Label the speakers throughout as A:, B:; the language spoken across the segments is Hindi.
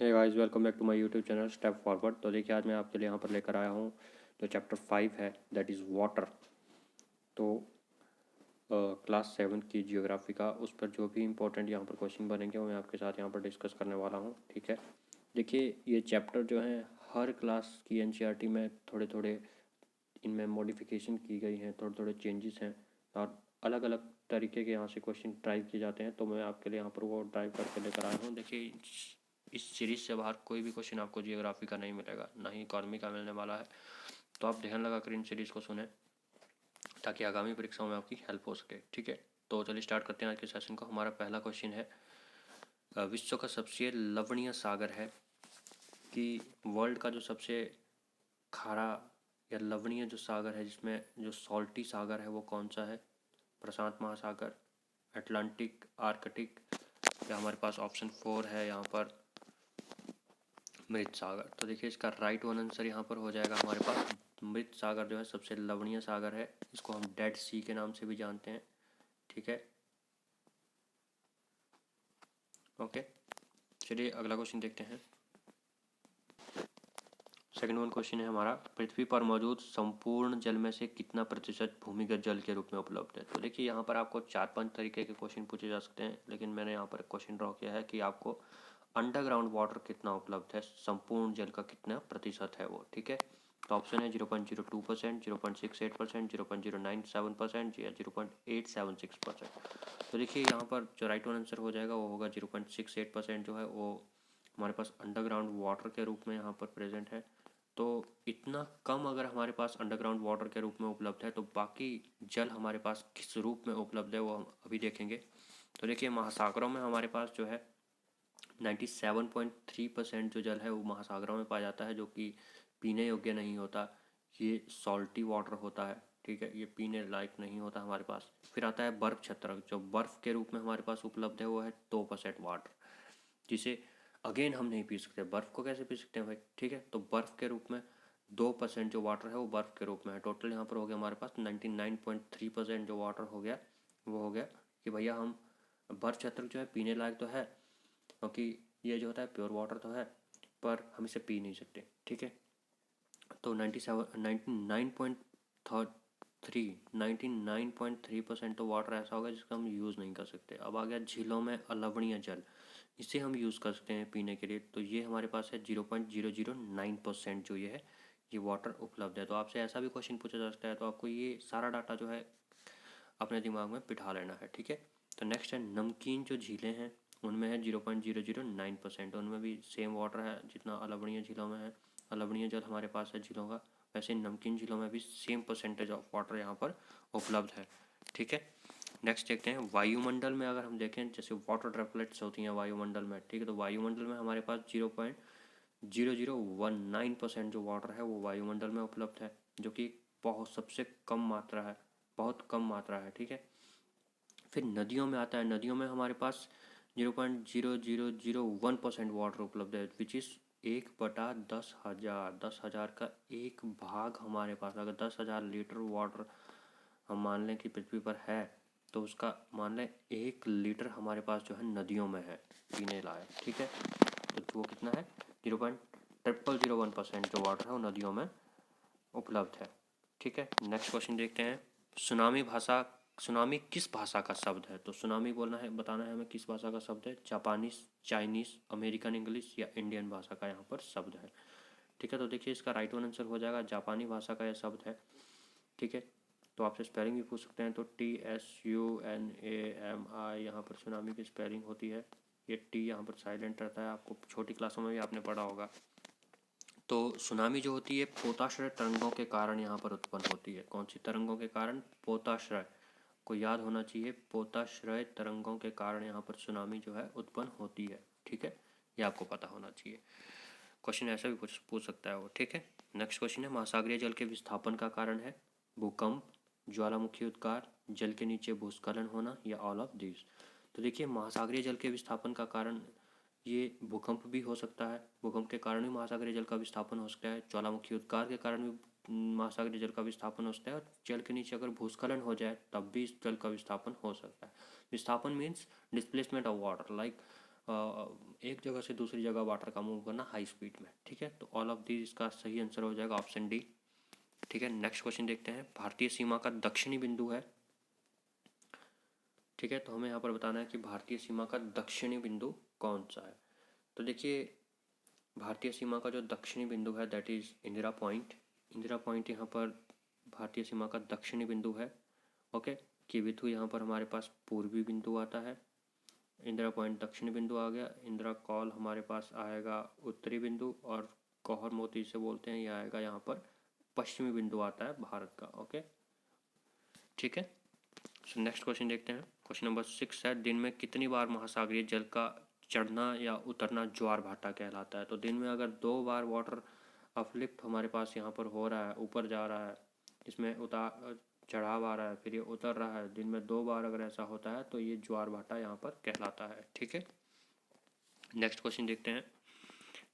A: Hey guys, welcome back to my YouTube channel step forward. तो देखिए, आज मैं आपके लिए यहाँ पर लेकर आया हूँ जो चैप्टर 5 है, दैट इज़ वाटर। तो क्लास 7 की जियोग्राफी का उस पर जो भी इंपॉर्टेंट यहाँ पर क्वेश्चन बनेंगे वो मैं आपके साथ यहाँ पर डिस्कस करने वाला हूँ। ठीक है, देखिए ये चैप्टर जो है हर क्लास की एनसीईआरटी में थोड़े थोड़े इनमें मॉडिफिकेशन की गई हैं, थोड़े थोड़े चेंजेस हैं और अलग अलग तरीके के यहाँ से क्वेश्चन ड्राइव किए जाते हैं। तो मैं आपके लिए यहाँ पर वो ड्राइव करके लेकर आया हूँ। देखिए, इस सीरीज़ से बाहर कोई भी क्वेश्चन आपको जियोग्राफी का नहीं मिलेगा, ना ही इकॉनमी का मिलने वाला है। तो आप ध्यान लगाकर इन सीरीज़ को सुने ताकि आगामी परीक्षाओं में आपकी हेल्प हो सके। ठीक है, तो चलिए स्टार्ट करते हैं आज के सेशन को। हमारा पहला क्वेश्चन है, विश्व का सबसे लवणीय सागर है कि वर्ल्ड का जो सबसे खारा या लवणीय जो सागर है, जिसमें जो सॉल्टी सागर है, वो कौन सा है? प्रशांत महासागर, अटलांटिक, आर्कटिक, या हमारे पास ऑप्शन 4 है यहाँ पर मृत सागर। तो देखिए, इसका राइट वन आंसर यहाँ पर हो जाएगा हमारे पास मृत सागर जो है सबसे लवणीय सागर है। इसको हम डेड सी के नाम से भी जानते हैं। ठीक है, ओके, चलिए अगला क्वेश्चन देखते हैं। सेकंड वन क्वेश्चन है हमारा, पृथ्वी पर मौजूद संपूर्ण जल में से कितना प्रतिशत भूमिगत जल के रूप में उपलब्ध है? तो देखिए, यहाँ पर आपको 4-5 तरीके के क्वेश्चन पूछे जा सकते हैं, लेकिन मैंने यहाँ पर क्वेश्चन ड्रॉ किया है कि आपको अंडरग्राउंड वाटर कितना उपलब्ध है, संपूर्ण जल का कितना प्रतिशत है वो। ठीक है, तो ऑप्शन है 0.02%, 0.68%, 0.097% या 0.876%। तो देखिए, यहाँ पर जो राइट वन आंसर हो जाएगा वो होगा 0.68% जो है वो हमारे पास अंडरग्राउंड वाटर के रूप में यहाँ पर प्रेजेंट है। तो इतना कम अगर हमारे पास अंडरग्राउंड वाटर के रूप में उपलब्ध है, तो बाकी जल हमारे पास किस रूप में उपलब्ध है वो हम अभी देखेंगे। तो देखिए, महासागरों में हमारे पास जो है 97.3% जो जल है वो महासागरों में पाया जाता है, जो कि पीने योग्य नहीं होता। ये सॉल्टी वाटर होता है। ठीक है, ये पीने लायक नहीं होता हमारे पास। फिर आता है बर्फ क्षेत्र, जो बर्फ़ के रूप में हमारे पास उपलब्ध है वो है 2% वाटर, जिसे अगेन हम नहीं पी सकते। बर्फ़ को कैसे पी सकते हैं भाई? ठीक है, तो बर्फ़ के रूप में 2% जो वाटर है वो बर्फ़ के रूप में है। टोटल यहाँ पर हो गया हमारे पास 99.3% जो वाटर हो गया वो हो गया कि भैया हम बर्फ़ क्षेत्र जो है पीने लायक तो है, क्योंकि ये जो होता है प्योर वाटर तो है, पर हम इसे पी नहीं सकते। ठीक है, तो 99.3% तो वाटर ऐसा होगा जिसका हम यूज़ नहीं कर सकते। अब आ गया झीलों में अलवणीय जल, इसे हम यूज़ कर सकते हैं पीने के लिए। तो ये हमारे पास है 0.009% जो ये है ये वाटर उपलब्ध है। तो आपसे ऐसा भी क्वेश्चन पूछा जा सकता है, तो आपको ये सारा डाटा जो है अपने दिमाग में बिठा लेना है। ठीक है, तो नेक्स्ट है नमकीन जो झीलें हैं उनमें है 0.009%। उनमें भी सेम वाटर है जितना अलवणीय झीलों में है। अलवणीय जल हमारे पास है झीलों का, वैसे नमकीन झीलों में भी सेम परसेंटेज ऑफ वाटर यहाँ पर उपलब्ध है। ठीक है, नेक्स्ट देखते हैं वायुमंडल में। अगर हम देखें जैसे वाटर ड्रॉपलेट्स होती हैं वायुमंडल में, ठीक है, तो वायुमंडल में हमारे पास 0.0019% जो वाटर है वो वायुमंडल में उपलब्ध है, जो कि बहुत सबसे कम मात्रा है, बहुत कम मात्रा है। ठीक है, फिर नदियों में आता है। नदियों में हमारे पास 0.0001% वाटर उपलब्ध है, विच इज़ 1/10,000। 10,000 का एक भाग हमारे पास, अगर 10,000 लीटर वाटर हम मान लें कि पृथ्वी पर है, तो उसका मान लें 1 लीटर हमारे पास जो है नदियों में है पीने लायक। ठीक है, तो वो कितना है? 0.0001% जो वाटर है वो नदियों में उपलब्ध है। ठीक है, नेक्स्ट क्वेश्चन देखते हैं। सुनामी किस भाषा का शब्द है? तो सुनामी बोलना है, बताना है हमें किस भाषा का शब्द है। जापानीज, चाइनीज़, अमेरिकन इंग्लिश या इंडियन भाषा का यहाँ पर शब्द है। ठीक है, तो देखिए इसका राइट वन आंसर हो जाएगा जापानी भाषा का यह शब्द है। ठीक है, तो आपसे स्पेलिंग भी पूछ सकते हैं, तो TSUNAMI यहाँ पर सुनामी की स्पेलिंग होती है। ये टी यहाँ पर साइलेंट रहता है, आपको छोटी क्लासों में भी आपने पढ़ा होगा। तो सुनामी जो होती है पोताश्रय तरंगों के कारण यहाँ पर उत्पन्न होती है। कौन सी तरंगों के कारण? पोताश्रय, को याद होना चाहिए, पोताश्रय तरंगों के कारण यहाँ पर सुनामी जो है उत्पन्न होती है। ठीक है, ये आपको पता होना चाहिए। क्वेश्चन ऐसा भी पूछ सकता है वो। ठीक है, नेक्स्ट क्वेश्चन है महासागरीय जल के विस्थापन का कारण है भूकंप, ज्वालामुखी उद्गार, जल के नीचे भूस्खलन होना या ऑल ऑफ दिस। तो देखिए, महासागरीय जल के विस्थापन का कारण ये भूकंप भी हो सकता है, भूकंप के कारण भी महासागरीय जल का विस्थापन हो सकता है। ज्वालामुखी उद्गार के कारण भी महासागरीय जल का विस्थापन हो सकता है, और जल के नीचे अगर भूस्खलन हो जाए तब भी इस जल का विस्थापन हो सकता है। विस्थापन means displacement of water, like एक जगह से दूसरी जगह वाटर का मूव करना हाई स्पीड में, ठीक है। तो ऑल ऑफ दीज इसका सही आंसर हो जाएगा ऑप्शन डी, ठीक है। नेक्स्ट क्वेश्चन देखते हैं, भारतीय सीमा का दक्षिणी बिंदु है, ठीक है। तो हमें यहाँ पर बताना है कि भारतीय सीमा का दक्षिणी बिंदु कौन सा है। तो देखिए भारतीय सीमा का जो दक्षिणी बिंदु है that is Indira point. Indira point यहाँ पर भारतीय सीमा का दक्षिणी बिंदु है, ओके। किबिथु यहाँ पर हमारे पास पूर्वी बिंदु आता है, इंदिरा पॉइंट दक्षिणी बिंदु आ गया। इंदिरा कॉल हमारे पास आएगा उत्तरी बिंदु, और गौहर मोती से बोलते हैं ये आएगा यहाँ पर पश्चिमी बिंदु आता है भारत का, ओके, ठीक है। सो नेक्स्ट क्वेश्चन देखते हैं, क्वेश्चन नंबर 6 है, दिन में कितनी बार महासागरीय जल का चढ़ना या उतरना ज्वार भाटा कहलाता है। तो दिन में अगर 2 बार वाटर अपलिफ्ट हमारे पास यहाँ पर हो रहा है, ऊपर जा रहा है, इसमें उतार चढ़ाव आ रहा है, फिर ये उतर रहा है, दिन में 2 बार अगर ऐसा होता है तो ये ज्वार भाटा यहाँ पर कहलाता है, ठीक है। नेक्स्ट क्वेश्चन देखते हैं,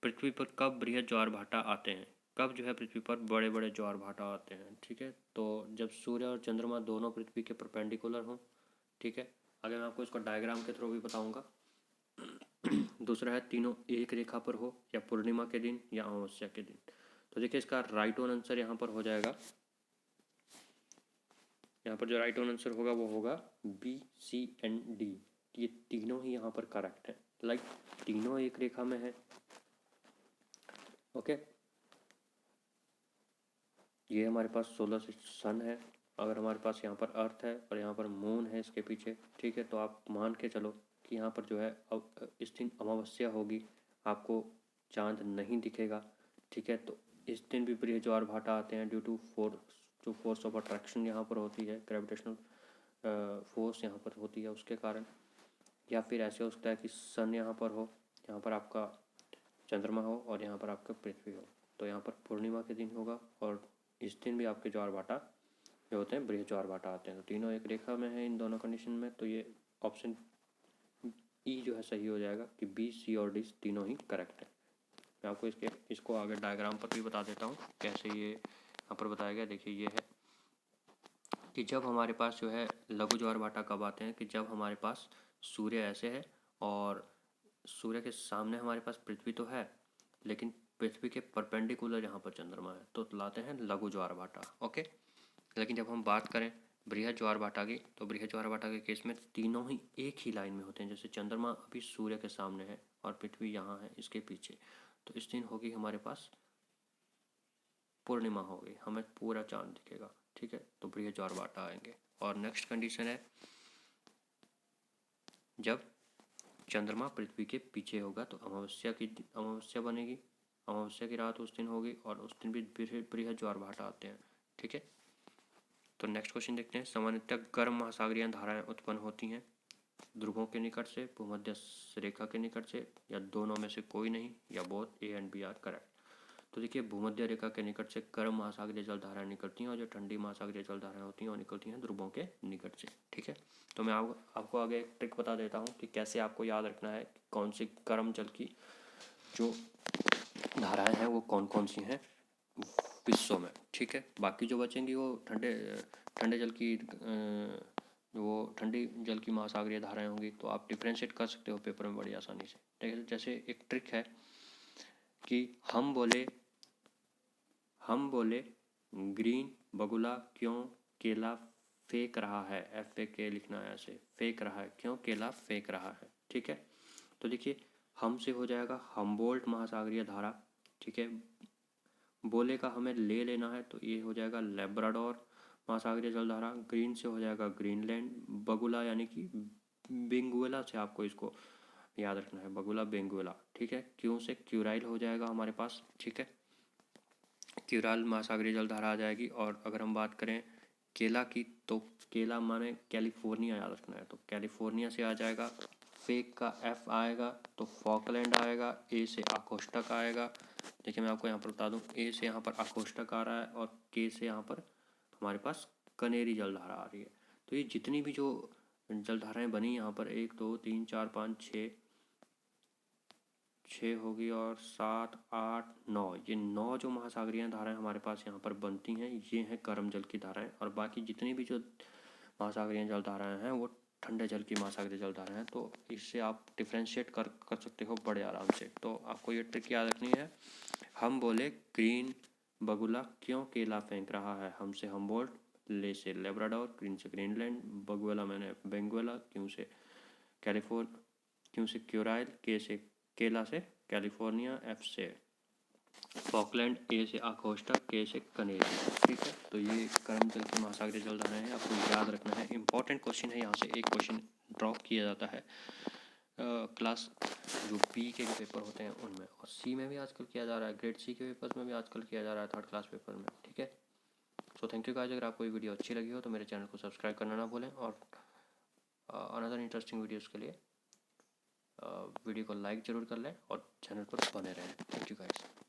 A: पृथ्वी पर कब बृहद ज्वार भाटा आते हैं। कब जो है पृथ्वी पर बड़े बड़े ज्वार भाटा आते हैं, ठीक है। तो जब सूर्य और चंद्रमा दोनों पृथ्वी के परपेंडिकुलर हों, ठीक है। आगे मैं आपको इसको डायग्राम के थ्रू भी बताऊंगा। दूसरा है तीनों एक रेखा पर हो, या पूर्णिमा के दिन या अमावस्या के दिन। तो देखिए इसका राइट ऑन आंसर यहाँ पर हो जाएगा, यहाँ पर जो राइट ऑन आंसर होगा वो होगा बी, सी एंड डी। ये तीनों ही यहाँ पर करेक्ट है, लाइक तीनों एक रेखा में है, ओके। ये हमारे पास सोलर सन है, अगर हमारे पास यहाँ पर अर्थ है और यहाँ पर मून है इसके पीछे, ठीक है। तो आप मान के चलो कि यहाँ पर जो है अब इस दिन अमावस्या होगी, आपको चांद नहीं दिखेगा, ठीक है। तो इस दिन भी बृहद ज्वार भाटा आते हैं due to force of attraction यहाँ पर होती है, ग्रेविटेशनल फोर्स यहाँ पर होती है उसके कारण। या फिर ऐसे हो सकता है कि सन यहाँ पर हो, यहाँ पर आपका चंद्रमा हो और यहाँ पर आपका पृथ्वी हो। तो यहाँ पर पूर्णिमा के दिन होगा और इस दिन भी आपके ज्वार भाटा जो होते हैं बृहद ज्वार भाटा आते हैं। तो तीनों एक रेखा में है इन दोनों कंडीशन में, तो ये ऑप्शन ई जो है सही हो जाएगा कि बी, सी और डी तीनों ही करेक्ट है। मैं आपको इसको आगे डायग्राम पर भी बता देता हूँ कैसे ये यहाँ पर बताया गया। देखिए ये है कि जब हमारे पास जो है लघु ज्वार भाटा कब आते हैं, कि जब हमारे पास सूर्य ऐसे है और सूर्य के सामने हमारे पास पृथ्वी तो है, लेकिन पृथ्वी के परपेंडिकुलर यहाँ पर चंद्रमा है, तो लाते हैं लघु ज्वार भाटा, ओके। लेकिन जब हम बात करें बृहद ज्वार भाटा की, तो बृहद ज्वार भाटा के केस में तीनों ही एक ही लाइन में होते हैं। जैसे चंद्रमा अभी सूर्य के सामने है और पृथ्वी यहाँ है इसके पीछे, तो इस दिन होगी हमारे पास पूर्णिमा होगी, हमें पूरा चांद दिखेगा, ठीक है। तो बृहद ज्वार भाटा आएंगे। और नेक्स्ट कंडीशन है जब चंद्रमा पृथ्वी के पीछे होगा, तो अमावस्या बनेगी, अमावस्या की रात उस दिन होगी और उस दिन भी बृहद ज्वार भाटा आते हैं, ठीक है। तो नेक्स्ट क्वेश्चन देखते हैं, सामान्यतः गर्म महासागरीय धाराएं उत्पन्न होती हैं ध्रुवों के निकट से, भूमध्य रेखा के निकट से, या दोनों में से कोई नहीं, या both A and B are correct. तो देखिए भूमध्य रेखा के निकट से गर्म महासागरीय जल धाराएं निकलती हैं और जो ठंडी महासागरीय जल धाराएं होती हैं वो निकलती हैं ध्रुवों के निकट से, ठीक है। तो मैं आपको आगे एक ट्रिक बता देता हूँ कि कैसे आपको याद रखना है कौन सी गर्म जल की जो धाराएं हैं वो कौन कौन सी हैं विश्व में, ठीक है। बाकी जो बचेंगी वो ठंडे जल की वो ठंडी जल की महासागरीय धाराएं होंगी, तो आप डिफ्रेंशिएट कर सकते हो पेपर में बड़ी आसानी से, ठीक है। जैसे एक ट्रिक है कि हम बोले ग्रीन बगुला क्यों केला फेंक रहा है, FAK लिखना है ऐसे, फेंक रहा है, क्यों केला फेंक रहा है, ठीक है। तो देखिए हम से हो जाएगा हम्बोल्ट महासागरीय धारा, ठीक है। बोले का हमें ले लेना है तो ये हो जाएगा लेब्राडोर महासागरीय जल धारा। ग्रीन से हो जाएगा ग्रीनलैंड, बगुला यानी कि बेंगुएला से आपको इसको याद रखना है, बगुला बेंगुएला, ठीक है। क्यों से क्यूराइल हो जाएगा हमारे पास, ठीक है, क्यूराइल महासागरीय जल धारा आ जाएगी। और अगर हम बात करें केला की, तो केला माने कैलिफोर्निया याद रखना है, तो कैलिफोर्निया से आ जाएगा। फेक का F आएगा तो फॉकलैंड आएगा, ए से अकोष्टक आएगा। देखिए मैं आपको यहाँ पर बता दूँ, ए से यहाँ पर अकोष्टक आ रहा है और के से यहाँ पर हमारे पास कनेरी जल धारा आ रही है। तो ये जितनी भी जो जल धाराएँ बनी यहाँ पर 1 2 3 4 5 6 होगी और 7 8 9, ये 9 जो महासागरीय धाराएं हमारे पास यहाँ पर बनती हैं ये हैं गर्म जल की धाराएं। और बाकी जितनी भी जो महासागरीय जल धाराएं हैं वो ठंडे जल की महासागरीय जलधाराएं हैं। तो इससे आप डिफ्रेंशिएट कर सकते हो बड़े आराम से। तो आपको ये ट्रिक याद रखनी है। हम बोले ग्रीन बगुला क्यों केला फेंक रहा है? हमसे हमबोल्ट, ले से लेब्राडोर, ग्रीन से ग्रीनलैंड, बगुला मैंने बेंगुएला, क्यों से क्यूराइल, के से केला से कैलिफोर्निया, एफ से फॉकलैंड, ए से अकोस्टा, के से कनेरी। ठीक है, तो ये गर्म जल की महासागरीय जलधाराएं हैं, आपको याद रखना है। इंपॉर्टेंट क्वेश्चन है, यहाँ से एक क्वेश्चन ड्रॉप किया जाता है क्लास जो बी के पेपर होते हैं उनमें, और सी में भी आजकल किया जा रहा है, ग्रेड सी के पेपर्स में भी आजकल किया जा रहा है, थर्ड क्लास पेपर में। ठीक है, सो थैंक यू गाइस। अगर आपको ये वीडियो अच्छी लगी हो तो मेरे चैनल को सब्सक्राइब करना ना भूलें, और अनदर इंटरेस्टिंग वीडियोज़ के लिए वीडियो को लाइक ज़रूर कर लें और चैनल पर बने रहें। Thank you guys.